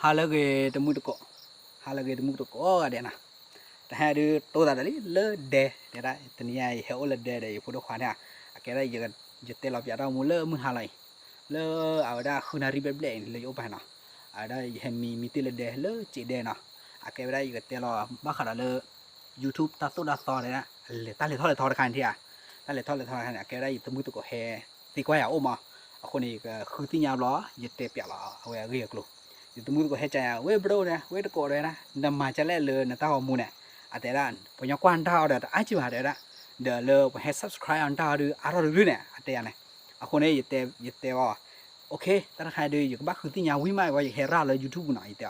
halage temuko halage temuko ada na dah ada tu dah dari le de dah tenia he ole de pun kau ni akhirnya jangan jetel apa ada mula menghalai le ada khunari berbelak le apa na ada hemi miti le de le cik de na akhirnya jetel bakal le YouTube tak tu dah tahu na le tak le tahu kan dia tak le tahu kan akhirnya temuko he ti kau ya oma aku ni khun ti nyam lo jetel piak lo awak ria kelu itu mungkin kau hecaya, weh bro ni, weh dekor ni na, nama cale le, nata kamu ni, ada kan, punya kuan tahu ada, aja ada kan, dah le, punya subscribe anda ada, arah dulu ni, ada ni, aku ni jete wah, okay, tapi ada juga bak khutinya, wima wah hera le YouTube na itu,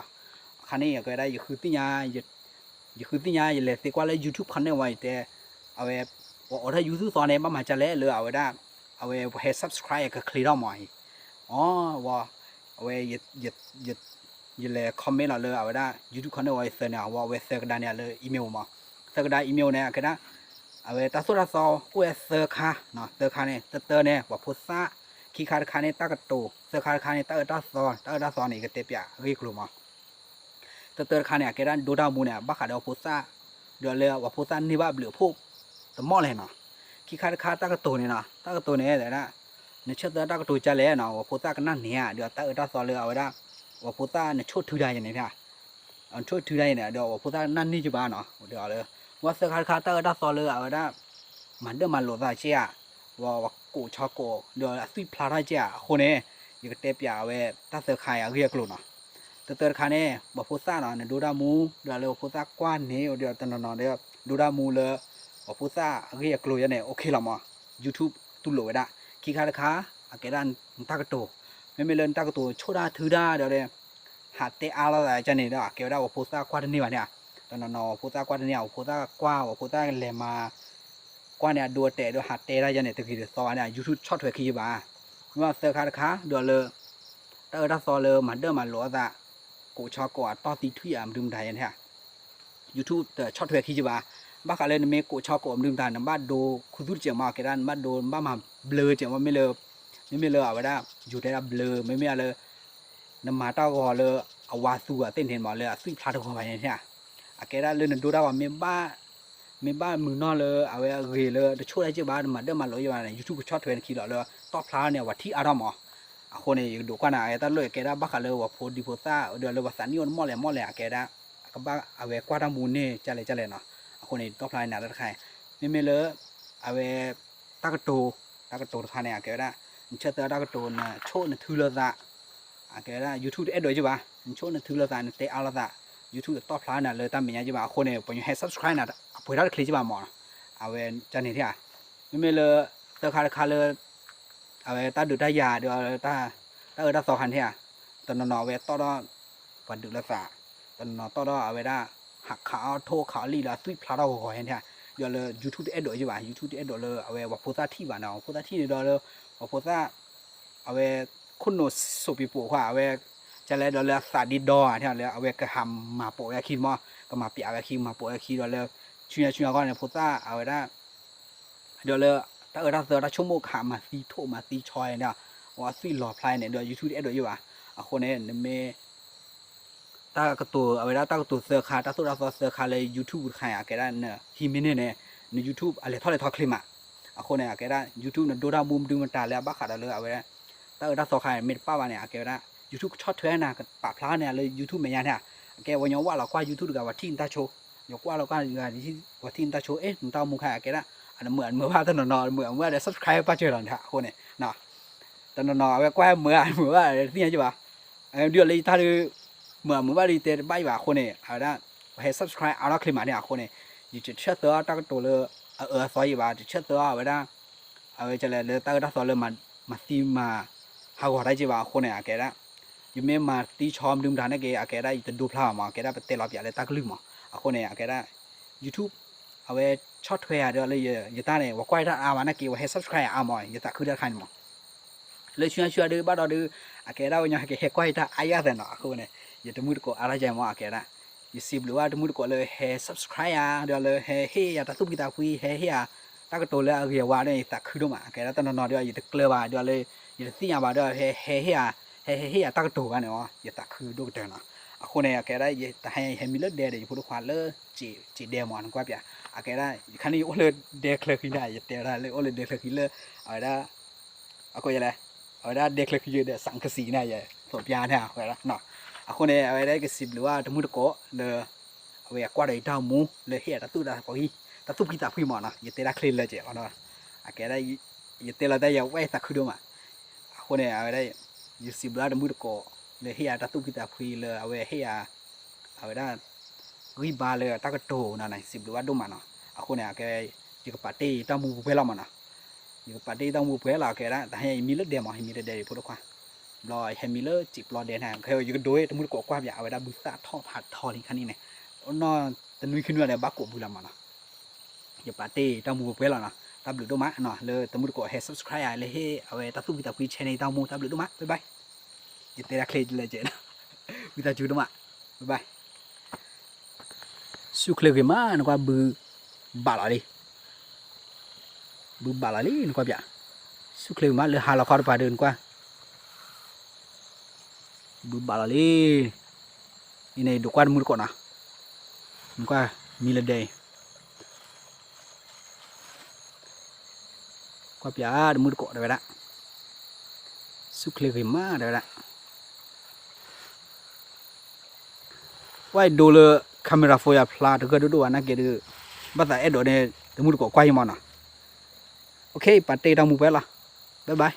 kan ni aku ada khutinya, khutinya le, sekali le YouTube kan ni wah itu, awe, orang YouTube soal ni macam cale le, awe dah, awe punya subscribe ke clear ramai, oh wah. Awe le comment là le awe da YouTube kan awe se na wa awe se ka ne le email ma se ka email ne ka da awe ta so ko se kha no se kha ne te ne wa phu sa ki kha ne ta ka to se kha ne ta so ne ka te pya ri klo ma te kha ne ka da do da mu ne ba kha da phu sa do le wa phu sa ni ba blu phu te mo le na ki kha ta ka to ne na ta ka to ne da ne chet da ka to cha le na wa phu sa ka na ne ya do ta so le awe daว่าพุทธาเนี่ยชุดถือได้ยังไงเนี่ยชุดถือได้เนี่ยเดี๋ยวว่าพุทธานั่นนี่จะบ้านเนาะเดี๋ยวเลยว่าเสื้อขาดเตอร์ด้าซอเลยเอาได้มันเดิมมันหลุดได้เจ้าว่ากูชอบกูเดี๋ยวสุดพลาดได้เจ้าคนนี้ยังเตะปีเอาไว้ด้าเสื้อขายเรียกลุ่นเนาะเตอร์ขาเนี่ยว่าพุทธาเนาะเนี่ยดูด้ามูเดี๋ยวเลยพุทธากว้านนี้เดี๋ยวตอนนั้นเดี๋ยวดูด้ามูเลยว่าพุทธาเรียกลุ่นยังเนี่ยโอเคละมั้ง YouTube ตุลโหลได้ขี้ขาดขาอาเกดันตากระโตไม่เล่นตากตัวชุดาถือได้เดี๋ยวเลยหาเตะอะไรจะนี่เด้อเกี่ยวกับว่าพูดซากว่านี่วะเนี่ยตอนนั้นพูดซากว่าเนี่ยพูดซากว่าพูดซาเลมากว่าเนี่ยดูเตะดูหาเตะได้จะเนี่ยตะกี้ซอเนี่ยยูทูบช็อตถอยขี้บ้าว่าเสือขาเดี๋ยวเลยแต่ถ้าซอเลยมันเดิมมันหลัวจะกูชอบกว่าต่อตีทุยอ่ะมันดึงได้ยังไงยูทูบแต่ช็อตถอยขี้บ้าบ้ากันเลยนี่กูชอบกว่ามันดึงได้นะบ้าดูคุณดูเจียมาเกี่ยนบ้าดูบ้ามาเบลอเจียว่าไม่เลยเอาไว้ได้อยู่ได้เบลอไม่เลยน้ำมาเต้าก็เลยเอาวาสูเต้นเห็นหมดเลยสุดพลาดเข้าไปเนี่ยอาเกด้เลยนั่นดูได้ว่าไม่บ้ามือนอเลยเอาไว้เกยเลยช่วยได้จีบ้านมาเดิมมาลอยอยู่ในยูทูบช็อตเทรนด์ขี้เลยต่อพลาดเนี่ยว่าที่อารมณ์คนนี้ดูกันนะไอ้ตาเลยเกด้บ้ากันเลยว่าโพดีโพซ่าเดี๋ยวเลยว่าสันนิษฐานมอเลยอาเกด้ก็บ้าเอาไว้กวาดมูลเนี่ยจะเลยเนาะคนนี้ต่อพลาดเนี่ยแล้วใครไม่เลยเอาไว้ตากระตูท่านเนี่ยอาเกด้เชื่อตากระตูน่ะโชว์น่ะถือเลยจ้ะอาเกด้ YouTube เอ็ดด้วยใช่ป่ะโชว์น่ะถือเลยจ้ะเตะเอาละจ้ะ YouTube ต่อพลาดน่ะเลยตามเป็นยังใช่ป่ะคนเนี่ยพอยังให้ subscribe น่ะพอได้คลิกใช่ป่ะหมอเอาไว้จะนี่ที่อ่ะไม่เลยตาคาเลยเอาไว้ตาดูได้ยาเดี๋ยวตาตาสองคันที่อ่ะตอนนอนไว้ต่อวันดึกละจ้ะตอนนอนต่อเอาไว้ได้หักขาโทขาลีละสุดพลาดเอาหัวเห็นที่อ่ะเดี๋ยวเลย YouTube เอ็ดด้วยใช่ป่ะ YouTube เอ็ดด้วยเลยเอาไว้ว่าโพสต์ที่บ้านเนาะโพสต์ที่เดี๋ยวเลยว่าโพสต์เอาไว้คุณโนสุปิปุว่าเอาไว้จะเลยเดี๋ยวเลยสาดิดอที่เลยเอาไว้กระหำมาโปะยาคิดมั้งก็มาเปียกยาคิดมาโปะยาคิดเดี๋ยวเลยช่วยก็เนี่ยโพสต์เอาไว้ได้เดี๋ยวเลยถ้าถ้าชั่วโมงขามาซีโถมาซีชอยเนี่ยว่าซีหล่อพลายเนี่ยเดี๋ยว YouTube เอ็ดด้วยอยู่ป่ะคนนี้เนี่ยเมตากระตัวเอาไว้ได้ตากระตัวเสือขาตาสุดเราเสือขาเลย YouTube ขายอะไรได้เนี่ยทีมิเนี่ยใน YouTube อะไรทอดคลิปอ่ะคนเนี่ยอะไรได้ YouTube เนี่ยดูดาวมุมดูมันตาแล้วบ้าขาดเลยเอาไว้ได้แต่ถ้าสอขายเม็ดป้าวันเนี่ยอะไรได้ YouTube ช็อตเทรนนะกับปะพลาเนี่ยเลย YouTube เหมือนกันเนี่ยแกวันย้อนว่าเรากว่า YouTube กับว่าที่อินตาโชยกว่าเราก็ที่ว่าที่อินตาโชหนุ่มตามุขายอะไรได้อันนั้นเหมือนว่าถนนนอนเหมือนว่าได้ subscribe ป้าเจอหลังเนี่ยคนเนี่ยเนาะถนนนอนเอาไว้กว่าเหมือนว่าที่นี่ใช่ป่ะเดี๋ยวเลยถ้าดูเหมือนว่าดีเตอร์บ้าว่าคนเนี่ยเอาได้ให้ subscribe เอาละคลิปมาเนี่ยคนเนี่ยอยู่จุดเชื่อตัวตั้งตัวเลยซอยว่าจุดเชื่อตัวเอาไว้ได้เอาไว้จะเลยตั้งตั้งตัวเลยมาตีมาหากว่าได้จีว่าคนเนี่ยแกได้ยูเมื่อมาตีชอมดึงดันเนี่ยแกได้จะดูพลาดมาแกได้ไปเตะรอบอย่างไรตั้งลืมมาคนเนี่ยแกได้ YouTube เอาไว้ช็อตเทรดเดี๋ยวเลยอย่าตั้งเนี่ยว่าควายถ้าเอาวันนั้นแกว่าให้ subscribe เอาหมดอย่าตั้งคือได้ขนาดมั้งเลยช่วยดูบ้านเราดูแกได้วันนี้แกให้ควายถ้าอายาเนาะคนเนี่ยอย่าจะมุดก็อะไรใจมั้งแกได้ยูสิบหรือว่าจะมุดก็เลยให้ subscribe เดี๋ยวเลยให้อย่าตั้งซุปกีตาร์คุยให้ตั้งก็ตัวเลยเรียกว่าเนี่ยตั้งคือดูมาแกได้ตอนนอนเดี๋ยวอย่าจะเกลือว่าเดี๋ยวเลยอย่าสิ่งอย่างว่าเดี๋ยวให้ตั้งตัวกันเนาะอย่าตั้งคือดูเดินเนาะ คนเนี่ยแกได้แต่ให้มีเลือดแดงเดี๋ยวพูดความเลือดจีแดงมันกว่าพี่แกได้คันนี้โอ้เลยแดงเลยขึ้นได้เดี๋ยวได้เลยโอ้เลยแดงเลยขึ้นเลยเอาได้ก็ยังไงเอาได้แดงเลยขึ้นเดี๋ยวสังกสีเนี่ยยังสดยาเนี่ยเอาได้เนาะคนเนี่ยเอาได้ก็สิบหรือว่าทั้งหมดก็เลยเอาไว้กว่าได้ดาวมูเลยเฮียตัดตู้ได้พอฮีตัดตู้พี่ตาพี่หมอนะเดี๋ยวได้คลีนเลยเจ้าเนาะแกได้เดี๋ยวเราได้ยังไว้ตักขึ้นด้วยมาคนเนี่ยเอาได้ยี่สิบล้านทั้งหมดก็เลยเฮียตัดตู้พี่ตาพี่เลยเอาไว้เฮียเอาได้กุยบาเลยตากระโตนั่นไงสิบหรือว่าดูมันเนาะคนเนี่ยแกยี่กับปาร์ตี้ต้องมูเพื่อเรามันเนาะยี่กับปาร์ตี้ต้องมูเพื่อเราแกได้แต่ให้มีเลือดเดียวมั้งให้มีเลือดเดียวพูดด้วยความรอยให้มีเลือดจีบรอเดียนแฮมเคยอยู่กันด้วยทั้งหมดก็กว้างอย่างเอาไว้ได้บุษราท่อผัดท่อนี่คันนี้เนี่ยนอนแต่นุ้ยขึ้นมาเนี่ยบักกบุลามันเนาะยี่ปาร์ตี้ต้องมูเพื่อเราเนาะตับหรือดูมั้งเนาะเลยทั้งหมดก็ให้ subscribe เลยให้เอาไว้ตัดตู้วิตาคุย channel ต้องมูตับหรือดูมั้งบ๊ายบายยี่เตะรักเลยเลยเจ้าวิตาจูดูมั้งบ๊ายบายสุขเลยกี่มาหนูก็บาลาลีบาลาลีหนูก็แบบสุขเลยมาเลยหาเราขอไปเดินกว่าบาลาลีนี่ในดูกวนมือก่อนนะหนูก็มีเลยเดย์ก็แบบมือก่อนได้ละสุขเลยกี่มาได้ละว่าดูเลยkamera foya plat ke du anak ke du bata edo ne temu ko kwai mona okay pate ta mu pe la bye bye